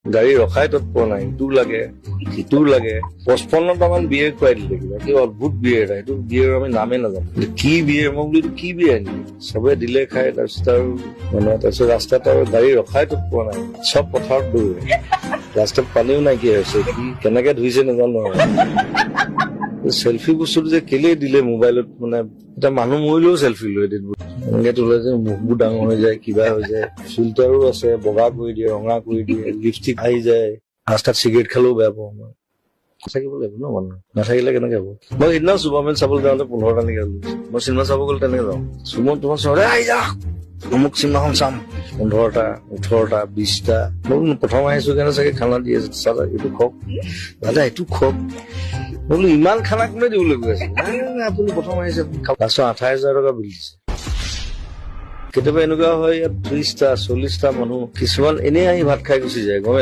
গাড়ী ৰখাই তৎপৰ নাই, ইটো লাগে সিটো লাগে। 55টামান বিয়েৰ খুৱাই দিলে কিবা কি অদ্ভুত বিয়েৰ এটা, সেইটো বিয়েৰ আমি নামেই নাজানো কি বিয়েৰ। মই বোলো কি বিয়েৰ নেকি, চবে দিলে খাই। তাৰপিছত আৰু মানে তাৰপিছত ৰাস্তাত আৰু গাড়ী ৰখাই তৎপৰ নাই, চব পথাৰত দৌৰে। ৰাস্তাত পানীও নাইকিয়া হৈছে, কি কেনেকে ধুইছে নাজানো আৰু। চেলফি বস্তুটো যে কেলে দিলে মোবাইলত, মানে এটা মানুহ মৰিলেও চেলফি লৈ দিয়ে এনেকে তোলে যে মুখবোৰ ডাঙৰ হৈ যায়, কিবা হৈ যায়। ফিল্টাৰো আছে, বগা কৰি দিয়ে, ৰঙা কৰি দিয়ে, লিপষ্টিক আহি যায়। ৰাস্তাত চিগাৰেট খালেও বেয়া পাওঁ মই। থাকিব লাগিব ন মানুহ, নাথাকিলে কেনেকে হ'ব। মই সেইদিনা চুপাৰমেন চাবলৈ যাওঁতে 15টা নেকি মই চিনেমা চাব গ'লে তেনেকে যাওঁ। চুমন তোমাৰ চহৰে আহি যা অমুক চিনেমাখন চাম, 15টা 18টা 20টা। মই প্ৰথম আহিছো কাৰণে চাগে খানা দি আছে, চাদা এইটো খওক দাদা, এইটো খওক। মই বোলো ইমান খানা কোনে দিবলৈ গৈ আছে, আপুনি প্ৰথম আহিছে লাষ্টত 28,000 টকা বিল দিছে। কেতিয়াবা এনেকুৱা হয় ইয়াত 30টা 40টা মানুহ, কিছুমান এনেই আহি ভাত খাই গুচি যায়, গমে